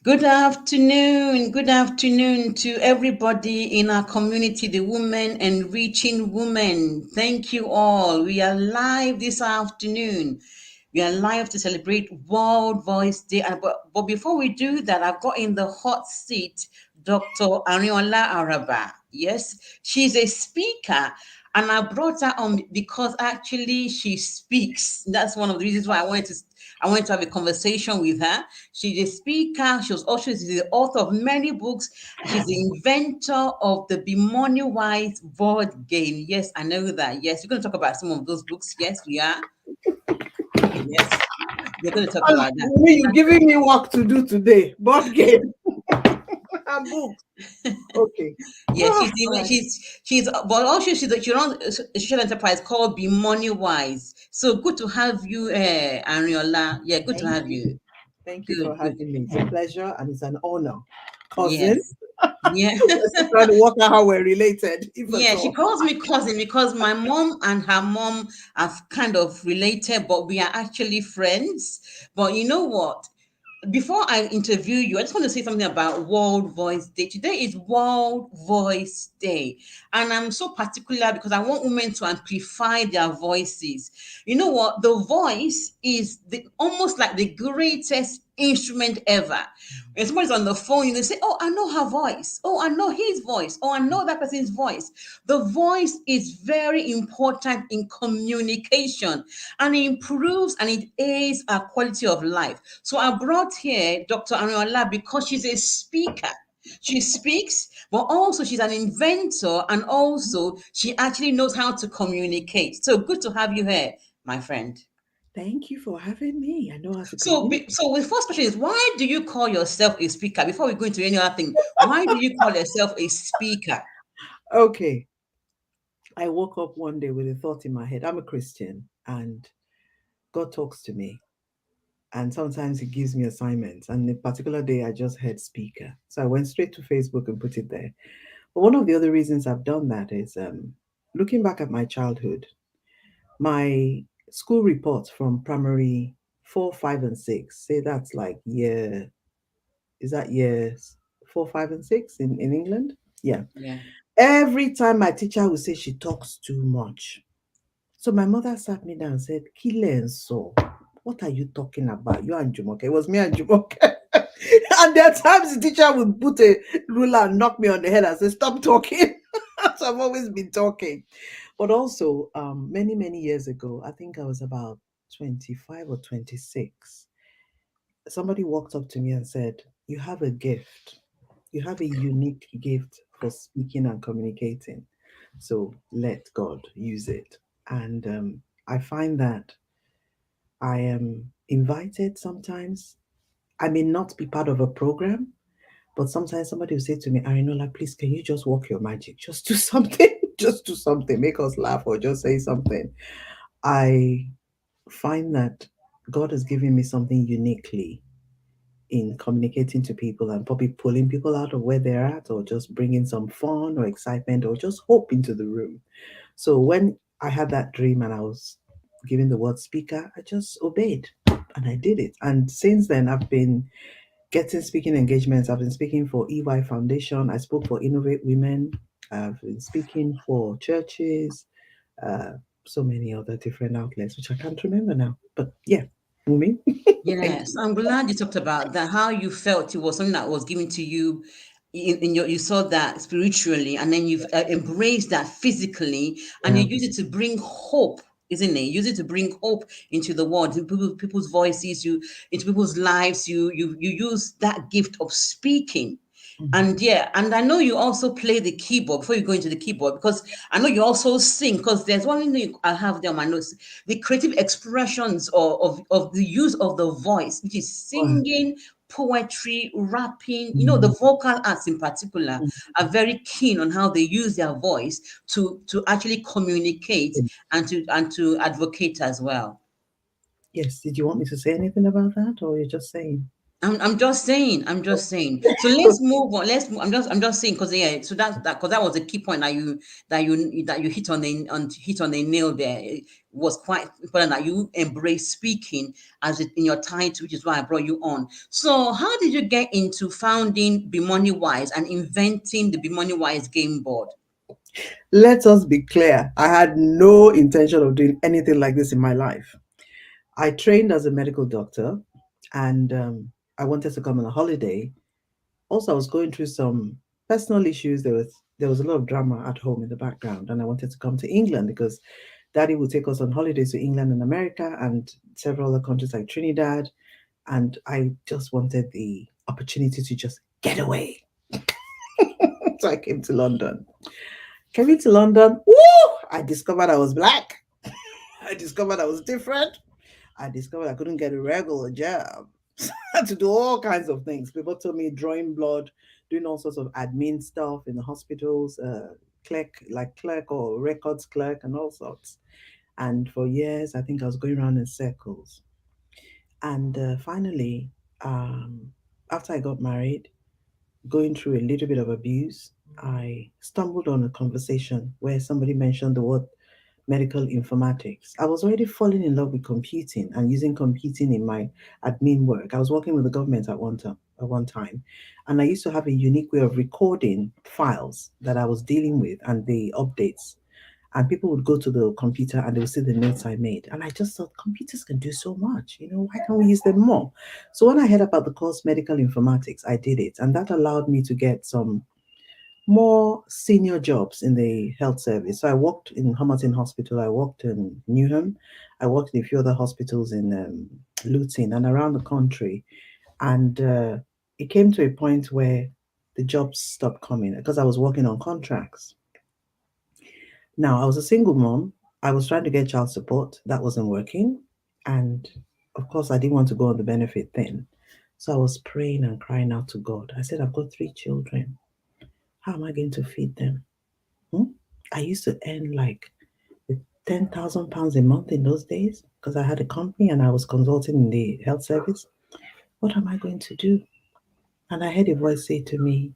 Good afternoon. Good afternoon to everybody in our community, the women and reaching women. Thank you all. We are live this afternoon. We are live to celebrate World Voice Day. But before we do that, I've got in the hot seat Dr. Arinola Araba. Yes, she's a speaker. And I brought her on because actually she speaks. That's one of the reasons why I wanted to have a conversation with her. She's a speaker. She's the author of many books. She's the inventor of the bmoneywize board game. Yes, I know that. Yes, we're going to talk about some of those books. Yes, we are. Yes, we're going to talk about that. You're giving me work to do today. Board game and books. Okay. Yeah, All right. but also she runs a social enterprise called Be Money Wise. So good to have you, Ariola. Yeah, good to Thank have you. you. Thank you for Good, good. having me. It's a pleasure and it's an honor. Cousin. Yes. Yeah. We're still trying to work out how we're related, if at Yeah, she all. calls me cousin because my mom and her mom are kind of related, but we are actually friends. But you know what? Before I interview you, I just want to say something about World Voice Day. Today is World Voice Day, and I'm so particular because I want women to amplify their voices. You know what? The voice is almost like the greatest instrument ever. When somebody's on the phone, you can say, "Oh, I know her voice. Oh, I know his voice. Oh, I know that person's voice." The voice is very important in communication, and it improves and it aids our quality of life. So I brought here Dr. Arinola because she's a speaker. She speaks, but also she's an inventor, and also she actually knows how to communicate. So good to have you here, my friend. Thank you for having me. I know how to communicate. So the first question is, why do you call yourself a speaker? Before we go into any other thing, why do you call yourself a speaker? Okay. I woke up one day with a thought in my head. I'm a Christian and God talks to me. And sometimes he gives me assignments. And a particular day, I just heard speaker. So I went straight to Facebook and put it there. But one of the other reasons I've done that is looking back at my childhood, my school reports from primary 4, 5, and 6 say that's like is that years 4, 5, and 6 in England? Yeah. Yeah. Every time my teacher would say she talks too much. So my mother sat me down and said, Kile and so, what are you talking about? You and Jumoke. It was me and Jumoke. And there are times the teacher would put a ruler and knock me on the head and say, stop talking. So I've always been talking. But also, many, many years ago, I think I was about 25 or 26, somebody walked up to me and said, you have a gift. You have a unique gift for speaking and communicating. So let God use it. And I find that I am invited sometimes. I may not be part of a program, but sometimes somebody will say to me, Arinola, please, can you just work your magic? Just do something. Just do something. Make us laugh or just say something. I find that God has given me something uniquely in communicating to people and probably pulling people out of where they're at or just bringing some fun or excitement or just hope into the room. So when I had that dream and I was given the word speaker, I just obeyed and I did it. And since then, I've been getting speaking engagements. I've been speaking for EY Foundation. I spoke for Innovate Women. I've been speaking for churches, uh, so many other different outlets, which I can't remember now. But yeah, Mumi, thank Yes, I'm glad you talked about that. How you felt it was something that was given to you, in your, you saw that spiritually, and then you've embraced that physically, and you you. use it to bring hope, isn't it? Use it to bring hope into the world, into people's voices, into people's lives. You use that gift of speaking. Mhm. And yeah, and I know you also play the keyboard before you go into the keyboard, because I know you also sing, because there's one thing I have there on my notes, the creative expressions of the use of the voice, which is Wow. singing, poetry, rapping. You know, the Mhm. vocal arts in particular are very keen on how they use their voice to actually communicate and to advocate as well. Yes. Did you want me to say anything about that, or you're just saying? I'm just saying. I'm just saying. So let's move on. I'm just saying because yeah. So that because that was a key point that you hit on a nail there. It was quite important that you embrace speaking as it in your title, which is why I brought you on. So how did you get into founding bmoneywize and inventing the bmoneywize game board? Let us be clear. I had no intention of doing anything like this in my life. I trained as a medical doctor, and I wanted to come on a holiday. Also, I was going through some personal issues. There was a lot of drama at home in the background, and I wanted to come to England because Daddy would take us on holidays to England and America and several other countries like Trinidad, and I just wanted the opportunity to just get away. So I came to London. Coming to London, woo! I discovered I was black. I discovered I was different. I discovered I couldn't get a regular job. I had to do all kinds of things. People told me drawing blood, doing all sorts of admin stuff in the hospitals, clerk or records clerk and all sorts. And for years, I think I was going around in circles. And finally, um, after I got married, going through a little bit of abuse, I stumbled on a conversation where somebody mentioned the word medical informatics. I was already falling in love with computing and using computing in my admin work. I was working with the government at one time, and I used to have a unique way of recording files that I was dealing with and the updates. And people would go to the computer and they would see the notes I made. And I just thought computers can do so much. Why can't we use them more? So when I heard about the course medical informatics, I did it. And that allowed me to get some more senior jobs in the health service. So I worked in Homerton Hospital, I worked in Newham, I worked in a few other hospitals in Luton and around the country. And it came to a point where the jobs stopped coming because I was working on contracts. Now, I was a single mom. I was trying to get child support. That wasn't working. And of course, I didn't want to go on the benefit thing. So I was praying and crying out to God. I said, I've got 3 children. How am I going to feed them? Hmm? I used to earn like £10,000 a month in those days because I had a company and I was consulting in the health service. What am I going to do? And I heard a voice say to me,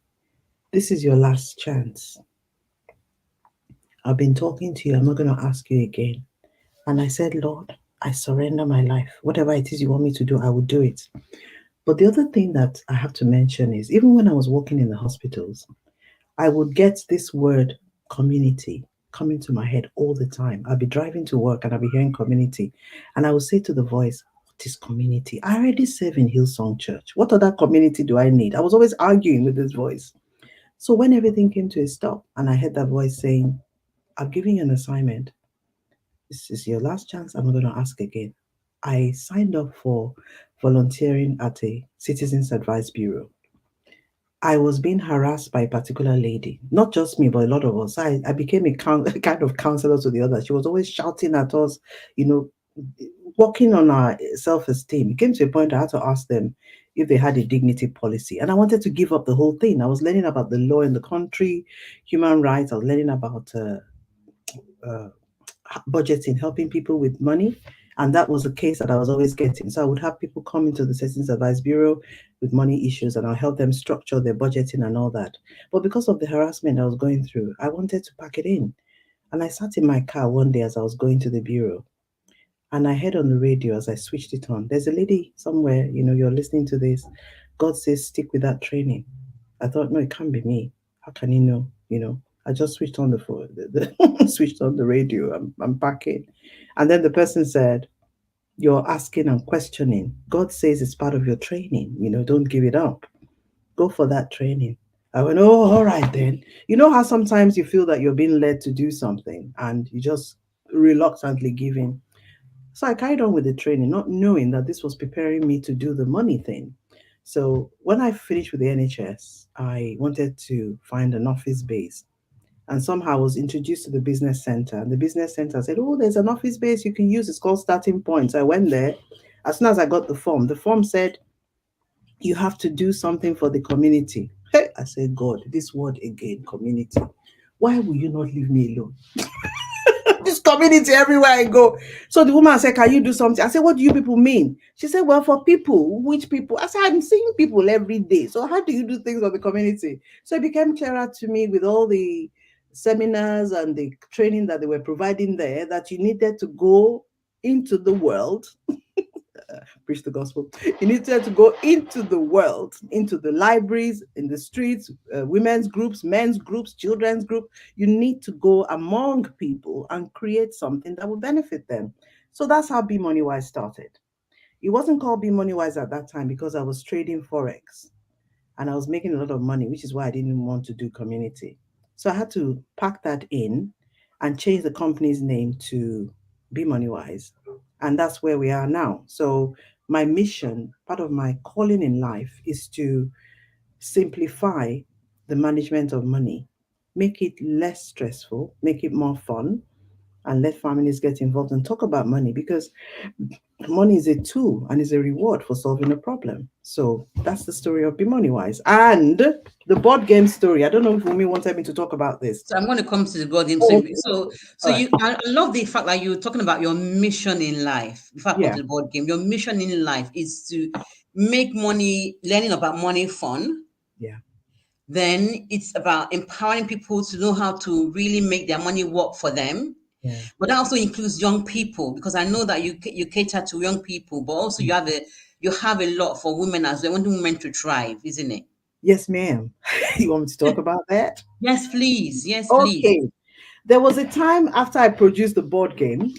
this is your last chance. I've been talking to you. I'm not going to ask you again. And I said, Lord, I surrender my life. Whatever it is you want me to do, I will do it. But the other thing that I have to mention is even when I was working in the hospitals, I would get this word community coming to my head all the time. I'll be driving to work and I'll be hearing community. And I would say to the voice, what is community? I already serve in Hillsong Church. What other community do I need? I was always arguing with this voice. So when everything came to a stop and I heard that voice saying, I'm giving you an assignment. This is your last chance. I'm not going to ask again. I signed up for volunteering at a citizens advice bureau. I was being harassed by a particular lady, not just me, but a lot of us. I became a kind of counselor to the others. She was always shouting at us, you know, working on our self esteem. It came to a point I had to ask them if they had a dignity policy. And I wanted to give up the whole thing. I was learning about the law in the country, human rights. I was learning about uh, budgeting, helping people with money. And that was the case that I was always getting. So I would have people come into the Citizens Advice Bureau with money issues and I'll help them structure their budgeting and all that. But because of the harassment I was going through, I wanted to pack it in. And I sat in my car one day as I was going to the bureau and I heard on the radio as I switched it on, there's a lady somewhere, you're listening to this. God says, stick with that training. I thought, no, it can't be me. How can he know? I just switched on the phone, switched on the radio. I'm packing. And then the person said, you're asking and questioning. God says it's part of your training. Don't give it up. Go for that training. I went, oh, all right then. You know how sometimes you feel that you're being led to do something and you just reluctantly give in. So I carried on with the training, not knowing that this was preparing me to do the money thing. So when I finished with the NHS, I wanted to find an office base. And somehow I was introduced to the business center. And the business center said, oh, there's an office base you can use. It's called Starting Point. So I went there. As soon as I got the form said, you have to do something for the community. Hey, I said, God, this word again, community. Why will you not leave me alone? This community everywhere I go. So the woman said, "Can you do something?" I said, "What do you people mean?" She said, "Well, for people, which people?" I said, "I'm seeing people every day. So how do you do things on the community?" So it became clearer to me with all the seminars and the training that they were providing there that you needed to go into the world, preach the gospel. You needed to go into the world, into the libraries, in the streets, women's groups, men's groups, children's group. You need to go among people and create something that will benefit them. So that's how Be Money Wise started. It wasn't called Be Money Wise at that time because I was trading forex and I was making a lot of money, which is why I didn't want to do community. So I had to pack that in and change the company's name to Be Money Wise. And that's where we are now. So my mission, part of my calling in life, is to simplify the management of money, make it less stressful, make it more fun, and let families get involved and talk about money because money is a tool and is a reward for solving a problem. So that's the story of Be Money Wise. And the board game story. I don't know if Umi wanted me to talk about this. So I'm going to come to the board game. So, Oh, so, okay. so All right. you, I love the fact that you're talking about your mission in life. Before I come Yeah. to the board game, your mission in life is to make money, learning about money fun. Yeah. Then it's about empowering people to know how to really make their money work for them. Yeah. But that also includes young people because I know that you cater to young people, but also you have a lot for women as well. Want women to thrive, isn't it? Yes, ma'am. You want me to talk about that? Yes, please. Yes, please. Okay. There was a time after I produced the board game,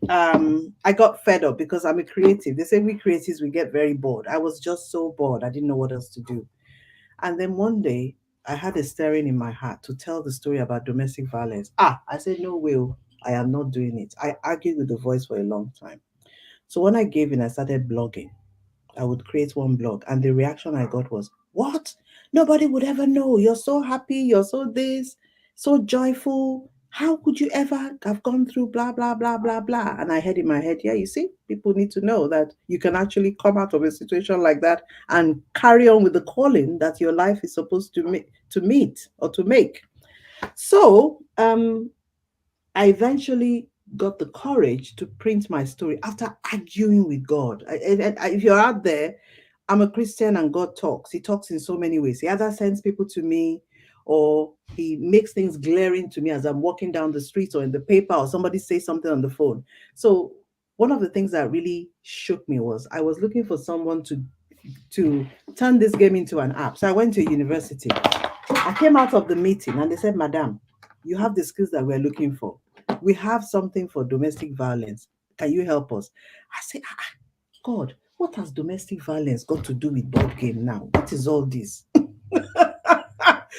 I got fed up because I'm a creative. They say we creatives we get very bored. I was just so bored. I didn't know what else to do. And then one day I had a stirring in my heart to tell the story about domestic violence. I said, no, Will, I am not doing it. I argued with the voice for a long time. So when I gave in, I started blogging. I would create one blog, and the reaction I got was, "What? Nobody would ever know. You're so happy. You're so this, so joyful. How could you ever have gone through blah, blah, blah, blah, blah?" And I had in my head, yeah, you see, people need to know that you can actually come out of a situation like that and carry on with the calling that your life is supposed to meet or to make. So, I eventually got the courage to print my story after arguing with God. If you're out there, I'm a Christian and God talks. He talks in so many ways. He either sends people to me or he makes things glaring to me as I'm walking down the street or in the paper or somebody says something on the phone. So one of the things that really shook me was I was looking for someone to turn this game into an app. So I went to university. I came out of the meeting and they said, "Madam, you have the skills that we're looking for. We have something for domestic violence. Can you help us?" I said, God, what has domestic violence got to do with board game now? What is all this?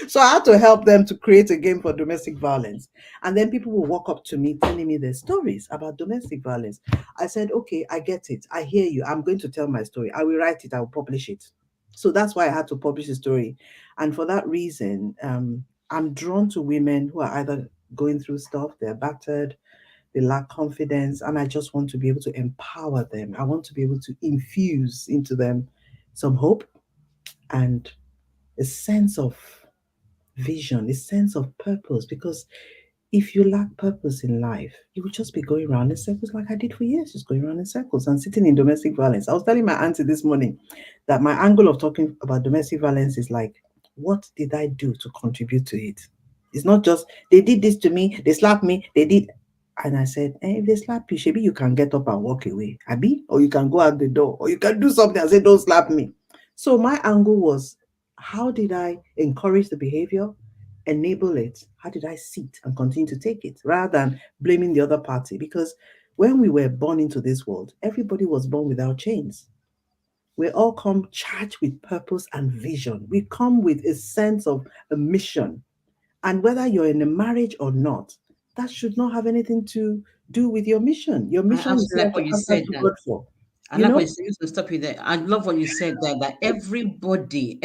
So I had to help them to create a game for domestic violence. And then people will walk up to me telling me their stories about domestic violence. I said, okay, I get it. I hear you. I'm going to tell my story. I will write it. I will publish it. So that's why I had to publish the story. And for that reason, I'm drawn to women who are either going through stuff, they're battered, they lack confidence, and I just want to be able to empower them. I want to be able to infuse into them some hope and a sense of vision, a sense of purpose. Because if you lack purpose in life, you will just be going around in circles like I did for years, just going around in circles and sitting in domestic violence. I was telling my auntie this morning that my angle of talking about domestic violence is like, what did I do to contribute to it? It's not just they did this to me, they slapped me, they did. And I said, if they slap you, maybe you can get up and walk away, Abby, or you can go out the door, or you can do something and say, don't slap me. So my angle was, how did I encourage the behavior, enable it? How did I sit and continue to take it rather than blaming the other party? Because when we were born into this world, everybody was born without chains. We all come charged with purpose and vision. We come with a sense of a mission. And whether you're in a marriage or not, that should not have anything to do with your mission. Your I mission is absolutely here like to what you answer said to there. God for, I you like what know? you said. Just to stop you there. I love what you said there. That everybody,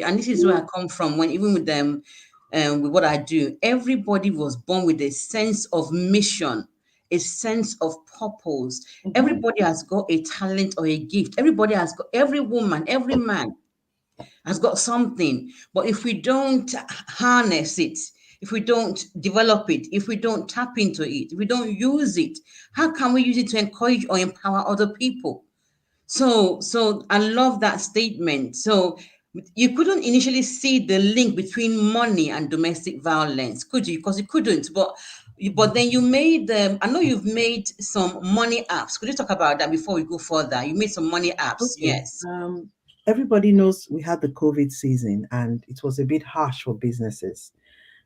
and this is where I come from. When even with what I do, everybody was born with a sense of mission, a sense of purpose. Mhm. Everybody has got a talent or a gift. Everybody has got. Every woman, every man has got something. But if we don't harness it, if we don't develop it, if we don't tap into it, if we don't use it, how can we use it to encourage or empower other people? So I love that statement. So you couldn't initially see the link between money and domestic violence, could you? Because you couldn't. But then you made I know you've made some money apps. Could you talk about that before we go further? You made some money apps, Okay. yes. Everybody knows we had the COVID season and it was a bit harsh for businesses.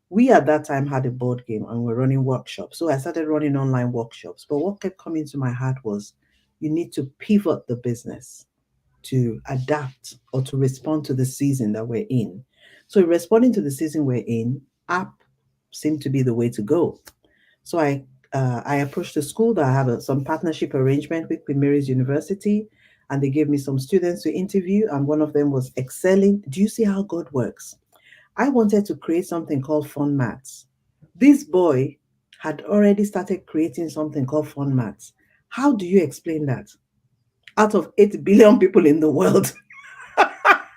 We at that time had a board game and we're running workshops. So I started running online workshops. But what kept coming to my heart was you need to pivot the business to adapt or to respond to the season that we're in. So responding to the season we're in, app seemed to be the way to go. So I approached the school that I have some partnership arrangement with Queen Mary's University, and they gave me some students to interview, and one of them was excelling. Do you see how God works? I wanted to create something called Fun Mats. This boy had already started creating something called Fun Mats. How do you explain that? Out of 8 billion people in the world,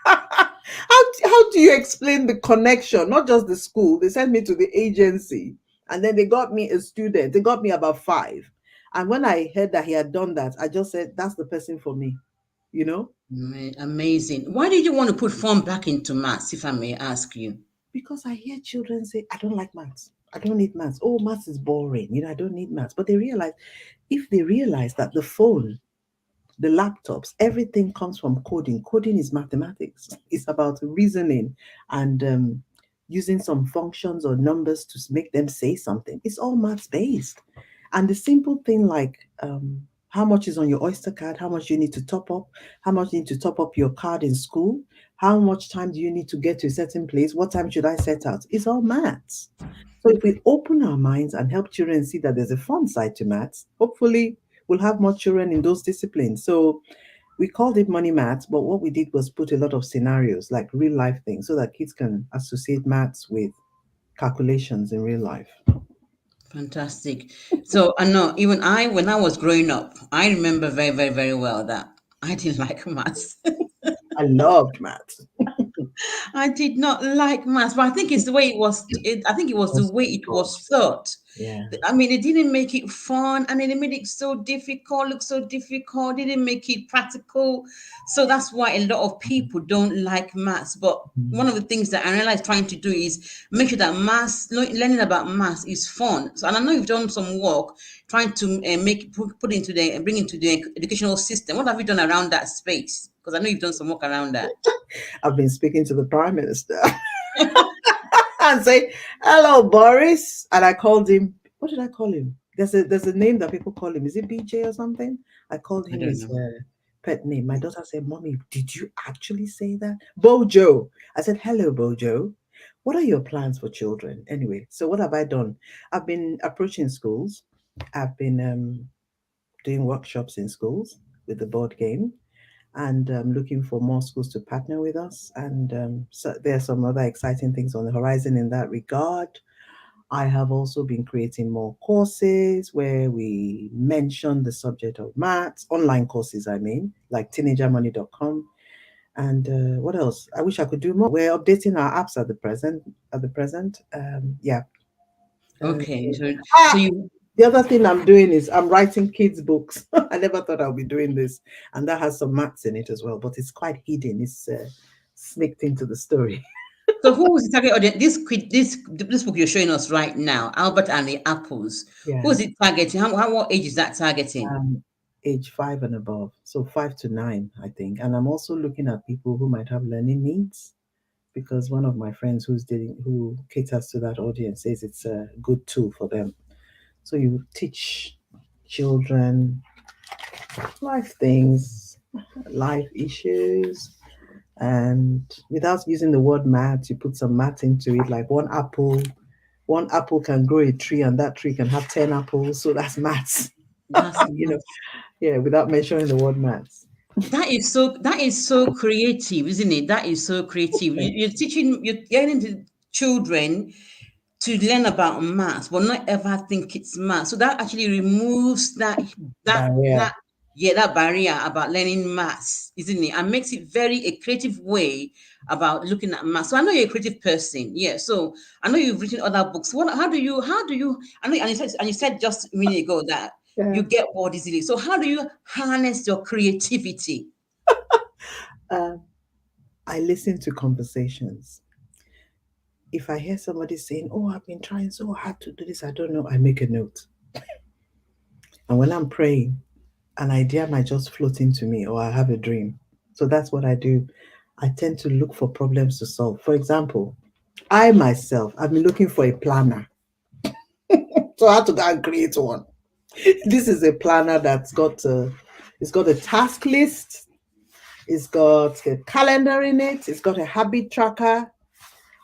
how do you explain the connection? Not just the school, they sent me to the agency and then they got me a student. They got me about five. And when I heard that he had done that, I just said, that's the person for me, you know? Amazing. Why did you want to put fun back into maths, if I may ask you? Because I hear children say, I don't like maths. I don't need maths. Oh, maths is boring. I don't need maths. But they realize, if they realize that the phone, the laptops, everything comes from coding. Coding is mathematics. It's about reasoning and using some functions or numbers to make them say something. It's all maths based. And the simple thing like how much is on your Oyster card, how much you need to top up, how much you need to top up your card in school, how much time do you need to get to a certain place, what time should I set out? It's all maths. So if we open our minds and help children see that there's a fun side to maths, hopefully we'll have more children in those disciplines. So we called it money maths, but what we did was put a lot of scenarios, like real life things, so that kids can associate maths with calculations in real life. Fantastic. So I know even when I was growing up, I remember very, very, very well that I didn't like maths. I loved maths. I did not like maths, but I think it's the way it was. I think it was the Was way it taught. was taught. Yeah. I mean, it didn't make it fun, and it made it so difficult. Look so difficult. It didn't make it practical. So that's why a lot of people don't like maths. But one of the things that Ariola is trying to do is make sure that maths, learning about maths, is fun. So, and I know you've done some work trying to put into the bring into the educational system. What have you done around that space? Because I know you've done some work around that. I've been speaking to the Prime Minister and say, "Hello, Boris." And I called him. What did I call him? There's a name that people call him. Is it BJ or something? I called I him don't his know. pet name. My daughter said, "Mommy, did you actually say that?" Bojo. I said, "Hello, Bojo. What are your plans for children?" Anyway, so what have I done? I've been approaching schools. I've been doing workshops in schools with the board game and looking for more schools to partner with us. And so there are some other exciting things on the horizon in that regard. I have also been creating more courses where we mention the subject of maths, online courses, I mean, like teenagermoney.com. And what else? I wish I could do more. We're updating our apps at the present. Yeah. Uh, Okay, so ah, you the other thing I'm doing is I'm writing kids' books. I never thought I'll be doing this, and that has some maths in it as well. But it's quite hidden. It's sneaked into the story. so who is the target audience? This book you're showing us right now, Albert and the Apples. Who Yeah, is it targeting? How what age is that targeting? um, age 5 and above, so 5 to 9, I think. And I'm also looking at people who might have learning needs because one of my friends who caters to that audience says it's a good tool for them. So you teach children life things, life issues, and without using the word math, you put some math into it, like one apple can grow a tree and that tree can have 10 apples, so that's maths. That's you know nice. yeah, without mentioning the word maths. That is so creative, isn't it? That is so creative. You're getting the children to learn about maths, but not ever think it's math. So that actually removes that Barrier. yeah, that barrier about learning maths, isn't it? And makes it very a creative way about looking at maths. So I know you're a creative person. Yeah. So I know you've written other books. What how do you I know, and you said just a minute ago that Yeah. you get bored easily. So how do you harness your creativity? Um, I listen to conversations. If I hear somebody saying, "Oh, I've been trying so hard to do this, I don't know," I make a note. And when I'm praying, an idea might just float into me, or I have a dream. So that's what I do. I tend to look for problems to solve. For example, I myself, I've been looking for a planner. So I had to go and create one. This is a planner that's it's got a task list, it's got a calendar in it, it's got a habit tracker.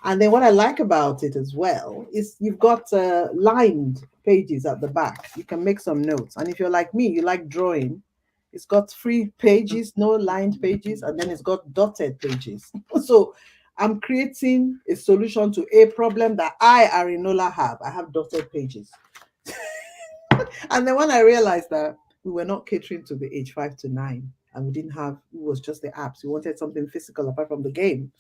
And then what I like about it as well is you've got lined pages at the back. You can make some notes. And if you're like me, you like drawing, it's got free pages, no lined pages, and then it's got dotted pages. So I'm creating a solution to a problem that I, Arinola, have. I have dotted pages. And then when I realized that we were not catering to the age 5 to 9, and we didn't have, it was just the apps. We wanted something physical apart from the game.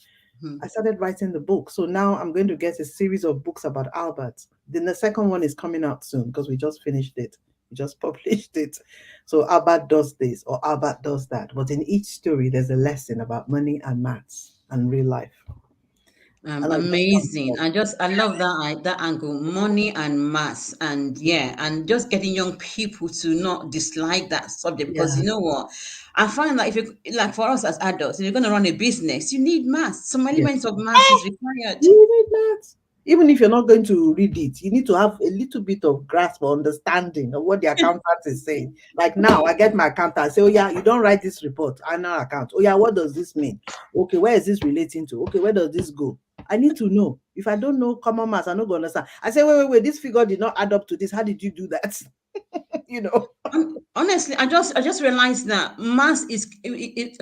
I Mhm. started writing the book. So now I'm going to get a series of books about Albert. Then the second one is coming out soon because we just finished it. We just published it. So Albert does this or Albert does that. But in each story, there's a lesson about money and maths and real life. And I just want Amazing. I love that angle, money and mass, and yeah, and just getting young people to not dislike that subject, because yeah, you know what? I find that if you like, for us as adults, if you're going to run a business, you need mass. Some elements yes. of mass is required. You need maths. Even if you're not going to read it, you need to have a little bit of grasp or understanding of what the accountant is saying. Like now, I get my accountant, I say, "Oh, yeah, you don't write this report, annual account. Oh, yeah, what does this mean? Okay, where is this relating to? Okay, where does this go?" I need to know. If I don't know common maths, I'm not going to understand. I say, wait, this figure did not add up to this. How did you do that? you know? Honestly, I just realized that mass is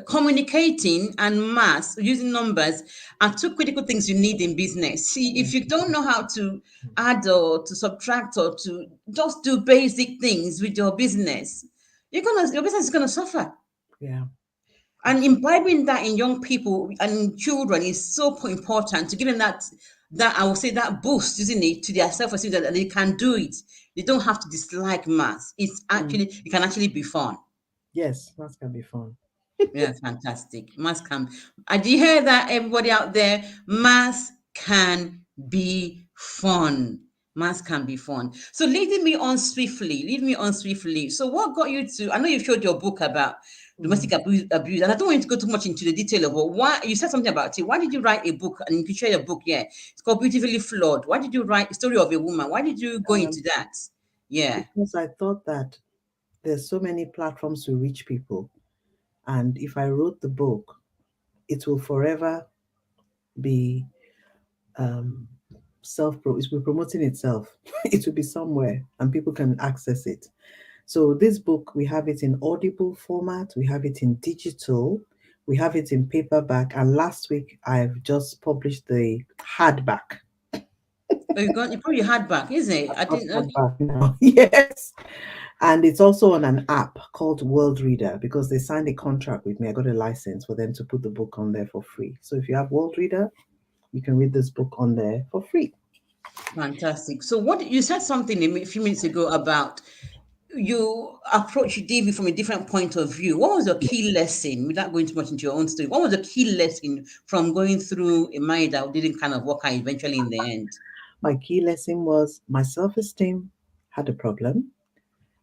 communicating, and mass using numbers are two critical things you need in business. See, if you don't know how to add or to subtract or to just do basic things with your business, your business is gonna suffer. Yeah, And absolutely. imbibing that in young people and in children is so important to give them that I would say that boost, isn't it, to their self-esteem that they can do it. They don't have to dislike maths. Mm. It can actually be fun. Yes, that's going to be fun. Yeah, fantastic. Maths can. Did you hear that, everybody out there? Maths can be fun. Maths can be fun. So lead me on swiftly. So what got you to? I know you showed your book about Mm. domestic abuse, and I don't want you to go too much into the detail of it. Why you said something about it. Why did you write a book? And you can share your book. Yeah, it's called Beautifully Flawed. Why did you write the story of a woman? Why did you go Um, into that? Yeah. because I thought that there's so many platforms to reach people. And if I wrote the book, it will forever be um, it will be promoting itself. It will be somewhere and people can access it. So this book, we have it in audible format, we have it in digital, we have it in paperback, and last week I've just published the hardback. Oh, you probably had back, isn't it? I Not didn't. Okay. hardback now. Yes. And it's also on an app called World Reader because they signed a contract with me. I got a license for them to put the book on there for free. So if you have World Reader, you can read this book on there for free. Fantastic. So what you said something a few minutes ago about you approach David from a different point of view. What was your key lesson, without going too much into your own story? What was the key lesson from going through a marriage that didn't kind of work out eventually in the end? My key lesson was my self esteem had a problem,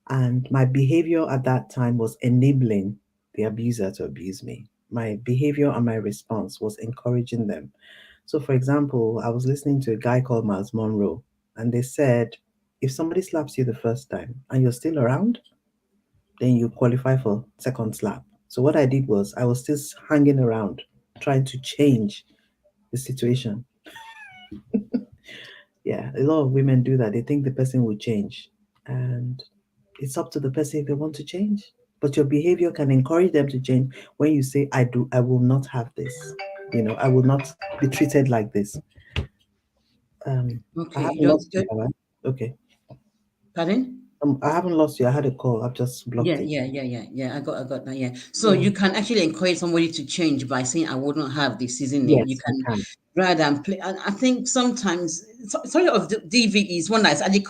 and my behavior at that time was enabling the abuser to abuse me. My behavior and my response was encouraging them. So, for example, I was listening to a guy called Miles Monroe, and they said, if somebody slaps you the first time and you're still around, then you qualify for second slap. So what I did was I was still hanging around trying to change the situation. Yeah, a lot of women do that. They think the person will change. And it's up to the person if they want to change. But your behavior can encourage them to change when you say, I will not have this. I will not be treated like this. I Okay, have enough data, right? Okay. pardon? I haven't lost you. I had a call. I've just blocked Yeah, it. yeah, yeah, yeah, yeah. I got that. Yeah. So Yeah. you can actually encourage somebody to change by saying, "I wouldn't have this," isn't it? You Yes, I can, can. rather than play. And I think sometimes sort of the DV is one that's actually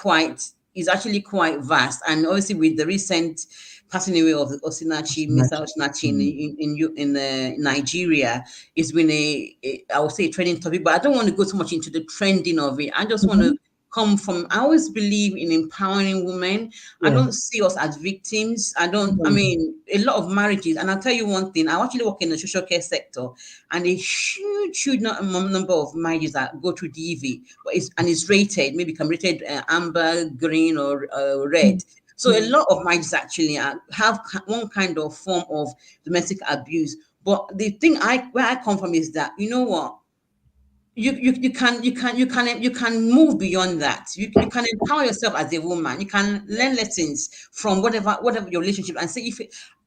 quite vast, and obviously with the recent passing away of Osinachi, Mr. Snatch. Osinachi Mm. in Nigeria, it's been I would say a trending topic, but I don't want to go too much into the trending of it. I just want to Mhm. come from. I always believe in empowering women. I Yeah. don't see us as victims. I Mm. mean, a lot of marriages, and I'll tell you one thing, I actually work in the social care sector, and a huge number of marriages that go through DV, and it's rated, maybe can rated amber, green, or red. Mm. So a Mm. lot of marriages actually have one kind of form of domestic abuse. But the thing where I come from is that, you know what, you can move beyond that. You can empower yourself as a woman. You can learn lessons from whatever your relationship, and say, if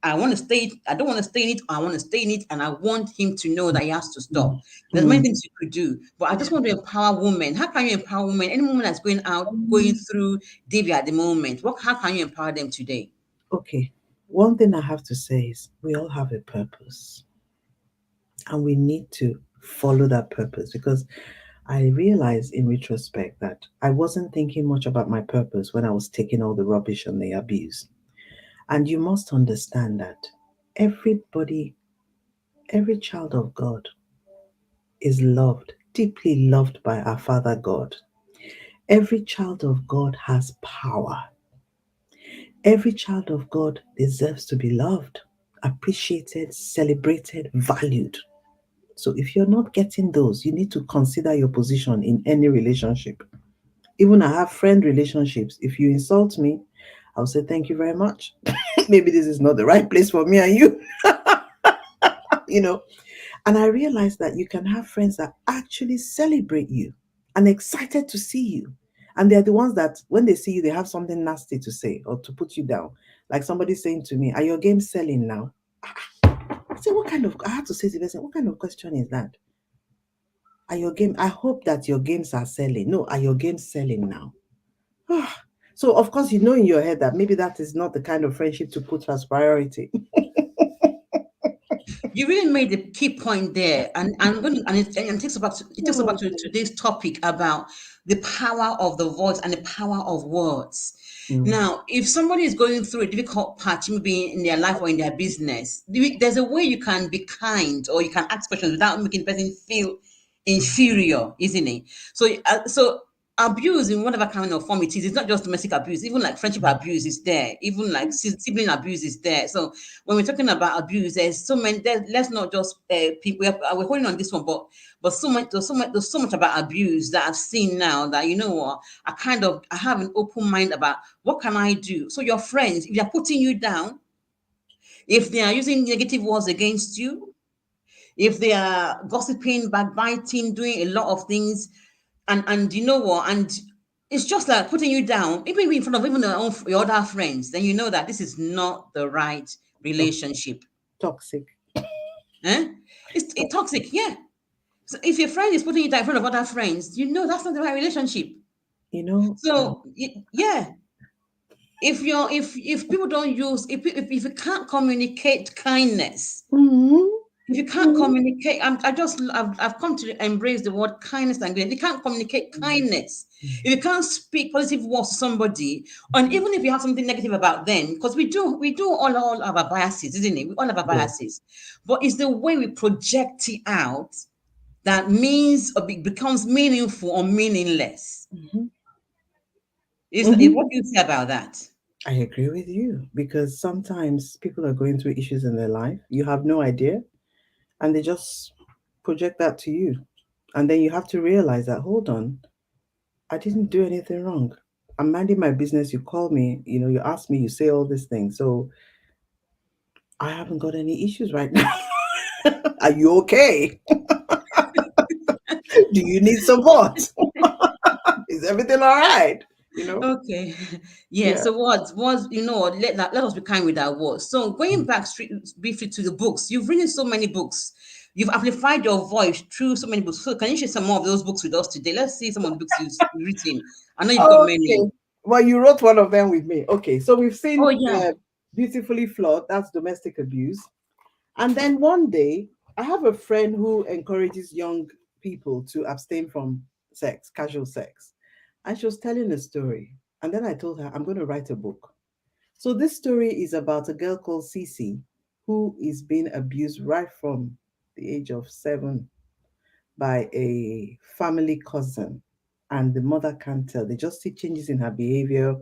I want to stay, I don't want to stay in it, or I want to stay in it, and I want him to know that he has to Mm. stop. There's many Mm. things you could do, but I just want to empower women. How can you empower women? Any woman that's going Um, through Davy at the moment, how can you empower them today? Okay. One thing I have to say is we all have a purpose, and we need to follow that purpose, because I realized in retrospect that I wasn't thinking much about my purpose when I was taking all the rubbish and the abuse. And you must understand that everybody, every child of God is loved, deeply loved by our Father God. Every child of God has power. Every child of God deserves to be loved, appreciated, celebrated, valued. So if you're not getting those, you need to consider your position in any relationship. Even I have friend relationships. If you insult me, I'll say thank you very much. Maybe this is not the right place for me and you, you know. And I realized that you can have friends that actually celebrate you and excited to see you. And they're the ones that when they see you, they have something nasty to say or to put you down. Like somebody saying to me, "Are your games selling now?" I said, "What kind of?" I had to say to the person, "What kind of question is that? Are your game? I hope that your games are selling. No, are your games selling now?" So of course you know in your head that maybe that is not the kind of friendship to put as priority. You really made a key point there, and I'm going to, and it takes about today's topic about the power of the voice and the power of words. Mm. Now, if somebody is going through a difficult patch, maybe in their life or in their business, there's a way you can be kind, or you can ask questions without making the person feel inferior, isn't it? So abuse in whatever kind of form it is, it's not just domestic abuse, even like friendship abuse is there, even like sibling abuse is there. So when we're talking about abuse, there's so many. Let's not just people. We're holding on this one, but there's so much about abuse that I've seen now that, you know what, I have an open mind about what can I do. So your friends, if they're putting you down, if they are using negative words against you, if they are gossiping, backbiting, doing a lot of things, and you know what, and it's just like putting you down, even in front of even your other friends, then you know that this is not the right To- relationship. Toxic. Eh? It's toxic, yeah. So if your friend is putting you down in front of other friends, you know that's not the right relationship. You know, So yeah, if people don't use, if you can't communicate kindness, mhm, if you can't mhm, communicate, I've come to embrace the word kindness and grace. If you can't communicate kindness, if you can't speak positive words to somebody, and even if you have something negative about them, because we do all have our biases, isn't it? We all have our yeah. biases, but it's the way we project it out that means or becomes meaningful or meaningless. Mhm, What mhm. do you say about that? I agree with you because sometimes people are going through issues in their life. You have no idea, and they just project that to you. And then you have to realize that, hold on, I didn't do anything wrong. I'm minding my business. You call me, you ask me, you say all these things. So I haven't got any issues right now. Are you okay? Do you need support? Is everything all right? You know? Okay. Yeah. Yeah. So what, let us be kind with our words. So going back briefly to the books, you've written so many books. You've amplified your voice through so many books. So can you share some more of those books with us today? Let's see some of the books you've written. I know you've got Okay. many. Well, you wrote one of them with me. Okay, so we've Oh seen yeah. Beautifully Flawed. That's domestic abuse. And then one day, I have a friend who encourages young people to abstain from sex, casual sex. And she was telling a story. And then I told her, I'm going to write a book. So this story is about a girl called Cece who is being abused right from the age of 7 by a family cousin. And the mother can't tell. They just see changes in her behavior,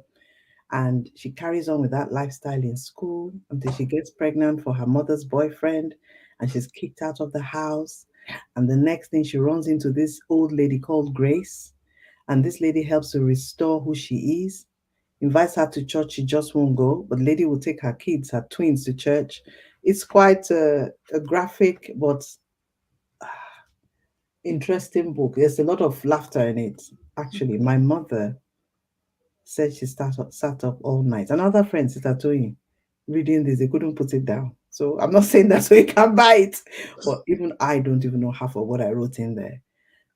and she carries on with that lifestyle in school until she gets pregnant for her mother's boyfriend, and she's kicked out of the house. And the next thing, she runs into this old lady called Grace, and this lady helps to restore who she is, invites her to church. She just won't go, but the lady will take her kids, her twins, to church. It's quite a graphic but interesting book. There's a lot of laughter in it. Actually, my mother said she sat up all night. Another friend, Sister Toyin, reading this, they couldn't put it down. So I'm not saying that so you can buy it, but even I don't even know half of what I wrote in there.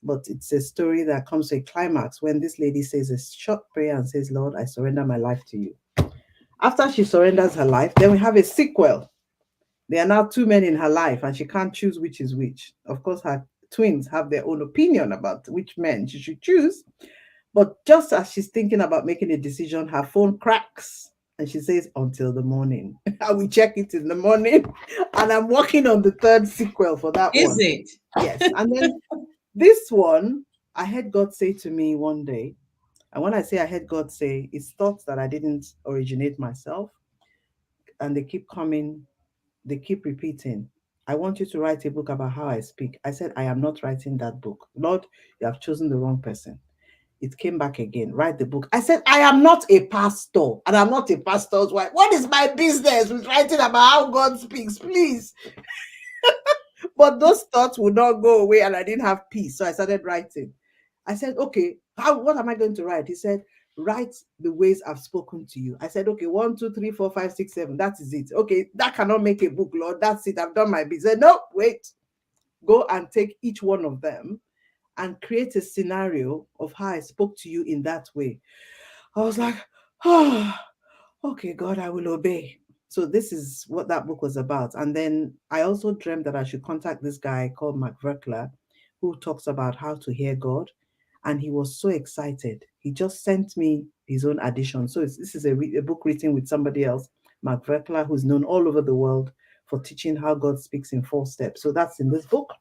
But it's a story that comes to a climax when this lady says a short prayer and says, Lord, I surrender my life to you. After she surrenders her life, then we have a sequel. There are now two men in her life, and she can't choose which is which. Of course, her twins have their own opinion about which men she should choose. But just as she's thinking about making a decision, her phone cracks and she says, until the morning. I will check it in the morning. And I'm working on the third sequel for that Is one. it? Yes. And then this one, I heard God say to me one day, and when I say I heard God say, it's thoughts that I didn't originate myself, and they keep coming, they keep repeating. I want you to write a book about how I speak. I said, I am not writing that book. Lord, you have chosen the wrong person. It came back again. Write the book. I said, I am not a pastor and I'm not a pastor's wife. What is my business with writing about how God speaks? Please. But those thoughts would not go away and I didn't have peace. So I started writing. I said, okay, what am I going to write? He said, write the ways I've spoken to you. I said, okay, 1, 2, 3, 4, 5, 6, 7. That is it. Okay, that cannot make a book, Lord. That's it. I've done my business. He said, no, wait. Go and take each one of them and create a scenario of how I spoke to you in that way. I was like, oh, okay, God, I will obey. So this is what that book was about. And then I also dreamt that I should contact this guy called Mark Verkler, who talks about how to hear God. And he was so excited. He just sent me his own addition. So this is a book written with somebody else, Mark Verkler, who's known all over the world for teaching how God speaks in 4 steps. So that's in this book.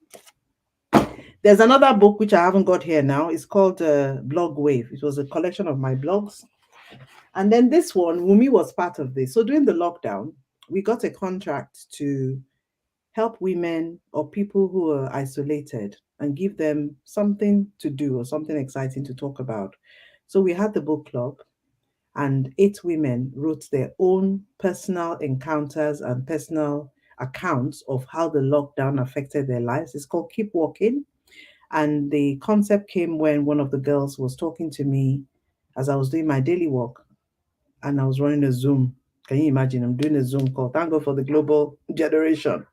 There's another book which I haven't got here now. It's called Blog Wave. It was a collection of my blogs. And then this one, Wumi was part of this. So during the lockdown, we got a contract to help women or people who are isolated and give them something to do or something exciting to talk about. So we had the book club, and 8 women wrote their own personal encounters and personal accounts of how the lockdown affected their lives. It's called Keep Walking. And the concept came when one of the girls was talking to me as I was doing my daily walk and I was running a Zoom. Can you imagine? I'm doing a Zoom call. Thank God for the global generation.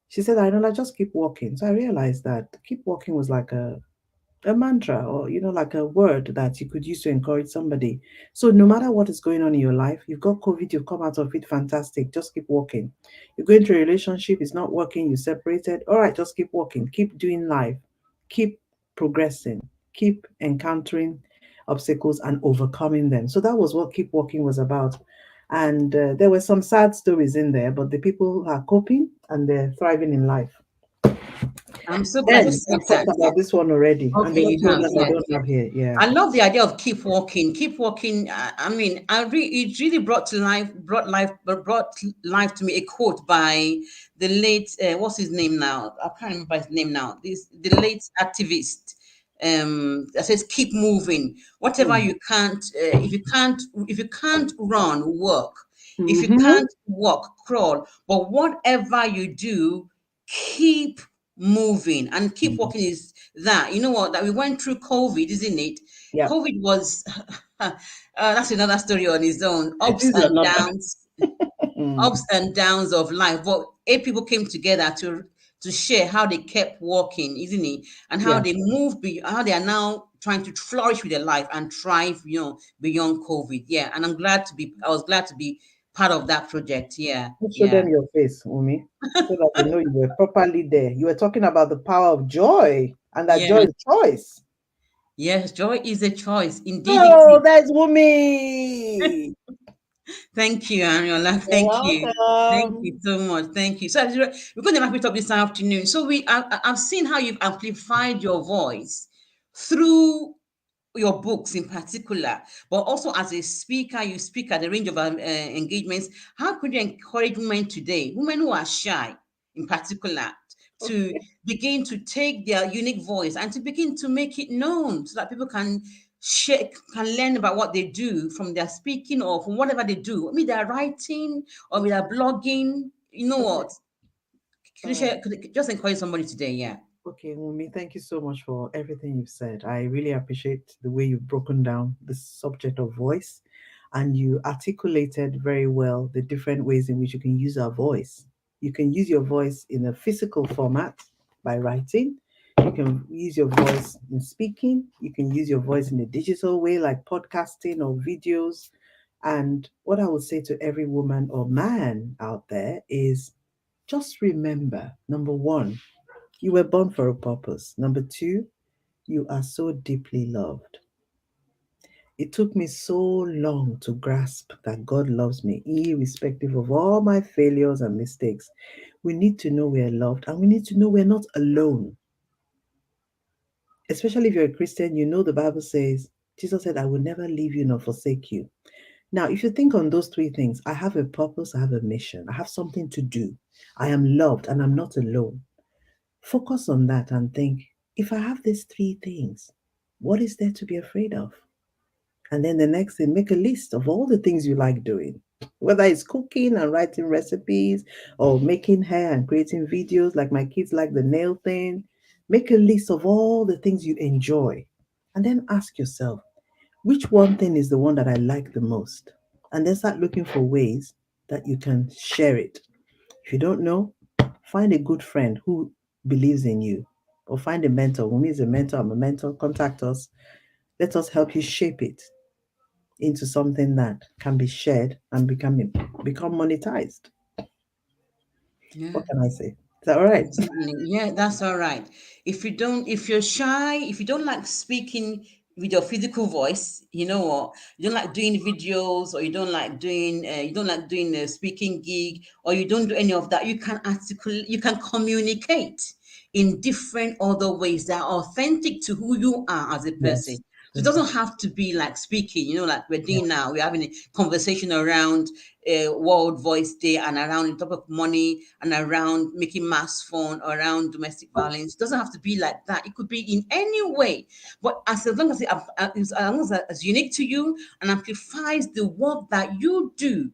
She said, I don't know, just keep walking. So I realized that keep walking was like a mantra or like a word that you could use to encourage somebody. So no matter what is going on in your life, you've got COVID, you've come out of it, fantastic, just keep walking. You're going through a relationship, it's not working, you separated, all right, just keep walking, keep doing life, keep progressing, keep encountering obstacles and overcoming them. So that was what keep walking was about. And there were some sad stories in there, but the people are coping and they're thriving in life. I'm so glad you Then said I've talked that. about this one already, and Okay, there are you two have, others I yeah. don't have here. Yeah, I love the idea of keep walking, keep walking. I mean, it really brought life to me. A quote by the late, what's his name now? I can't remember his name now. The late activist. That says keep moving. Whatever mm. you can't, if you can't run, walk. If you Mm-hmm. can't walk, crawl. But whatever you do, keep moving and keep walking is that. You know what? That we went through COVID, isn't it? Yeah, COVID was that's another story on its own. it is another. Mm. Ups and downs of life. But 8 people came together to share how they kept walking, isn't it? And how Yeah, they moved, how they are now trying to flourish with their life and thrive, beyond COVID. Yeah, and I was glad to be part of that project. Yeah, Let's show yeah, them your face, Umi, so that they know you were properly there. You were talking about the power of joy and that joy yeah. is choice. Yes, joy is a choice. Indeed, it Oh, is. that's Umi. Thank you, Ariola. You're Thank you. Thank you welcome. so much. Thank you. So we're going to wrap it up this afternoon. So I've seen how you've amplified your voice through your books in particular, but also as a speaker, you speak at a range of engagements. How could you encourage women today, women who are shy in particular, to Okay. begin to take their unique voice and to begin to make it known so that people can share, can learn about what they do from their speaking or from whatever they do? I mean, they're writing or they're blogging. You know Okay. what? All right. Could you just encourage somebody today? Yeah. Okay, Umi, thank you so much for everything you've said. I really appreciate the way you've broken down the subject of voice and you articulated very well the different ways in which you can use our voice. You can use your voice in a physical format by writing. You can use your voice in speaking. You can use your voice in a digital way like podcasting or videos. And what I would say to every woman or man out there is just remember number one, you were born for a purpose. Number two, you are so deeply loved. It took me so long to grasp that God loves me, irrespective of all my failures and mistakes. We need to know we're loved and we need to know we're not alone. Especially if you're a Christian, you know the Bible says, Jesus said, I will never leave you nor forsake you. Now, if you think on those three things, I have a purpose, I have a mission, I have something to do, I am loved, and I'm not alone. Focus on that and think, if I have these three things, what is there to be afraid of? And then the next thing, make a list of all the things you like doing, whether it's cooking and writing recipes or making hair and creating videos like my kids like the nail thing. Make a list of all the things you enjoy. And then ask yourself, which one thing is the one that I like the most? And then start looking for ways that you can share it. If you don't know, find a good friend who believes in you, or find a mentor. Who is a mentor? I'm a mentor. Contact us. Let us help you shape it into something that can be shared and become monetized. Yeah. What can I say? Is that all right? Exactly. Yeah, that's all right. If you're shy, if you don't like speaking with your physical voice, you know what? You don't like doing videos, or you don't like doing a speaking gig, or you don't do any of that. You can communicate in different other ways that are authentic to who you are as a person. Yes. So it Yes. doesn't have to be like speaking, like we're Yeah. doing now. We're having a conversation around World Voice Day and around the topic of money and around making mass fun, around domestic violence. It doesn't have to be like that. It could be in any way, but as long as as long as it's unique to you and amplifies the work that you do,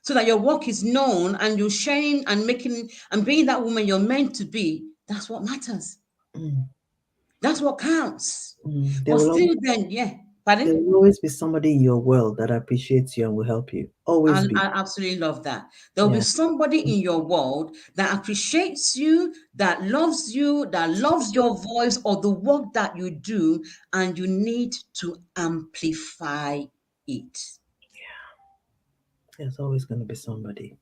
so that your work is known and you're sharing and making and being that woman you're meant to be. That's what matters. Mm, That's what counts. mm. But still, then, yeah. There Pardon? will always be somebody in your world that appreciates you and will help you. Always be. I absolutely love that. There'll be Yeah. somebody in your world that appreciates you, that loves your voice or the work that you do, and you need to amplify it. There's always going to be somebody.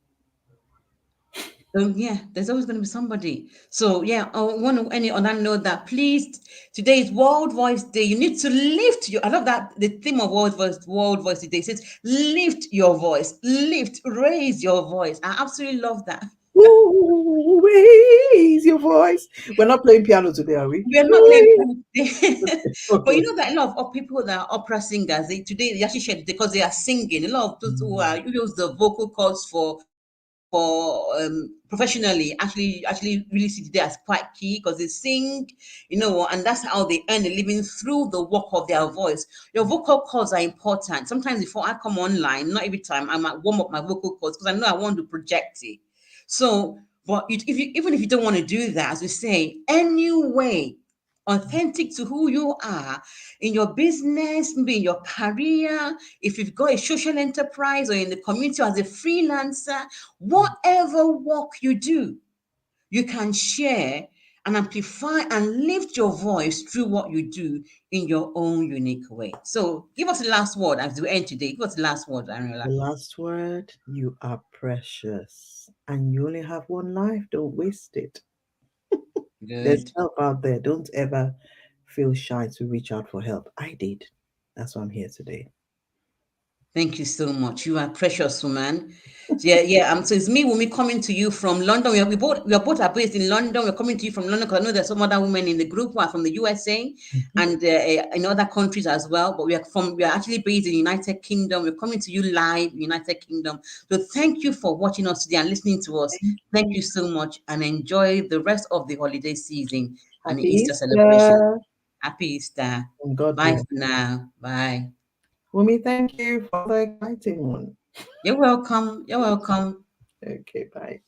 Yeah, there's always going to be somebody. So yeah, I want to any on that note that please, today is World Voice Day. You need to lift your. I love that the theme of World Voice Day says lift your voice, raise your voice. I absolutely love that. Ooh, raise your voice. We're not playing piano today, are we? We are not playing piano today. But Okay. you know that a lot of people that are opera singers, today they actually share it because they are singing. A lot of those who use the vocal cords for professionally actually really see today as quite key because they sing, and that's how they earn a living through the work of their voice. Your vocal cords are important. Sometimes before I come online, not every time, I might warm up my vocal cords because I know I want to project it. So, but even if you don't want to do that, as we say, anyway, authentic to who you are in your business, maybe in your career, if you've got a social enterprise or in the community as a freelancer, whatever work you do, you can share and amplify and lift your voice through what you do in your own unique way. So give us the last word as we end today. Give us the last word, The Arinola. last word, you are precious. And you only have one life. Don't waste it. There's Good. help out there. Don't ever feel shy to reach out for help. I did. That's why I'm here today. Thank you so much. You are precious, woman. So, yeah, yeah. So it's me, Wumi, coming to you from London. We both are based in London. We're coming to you from London because I know there's some other women in the group who are from the USA Mhm. and in other countries as well. But we are actually based in the United Kingdom. We're coming to you live, United Kingdom. So thank you for watching us today and listening to us. Thank Thank you. you so much and enjoy the rest of the holiday season and the Happy Easter celebration. Easter. Happy Easter. And God Bye bless. for now. Bye. Wumi, thank you for the exciting one. You're welcome. You're welcome. Okay, bye.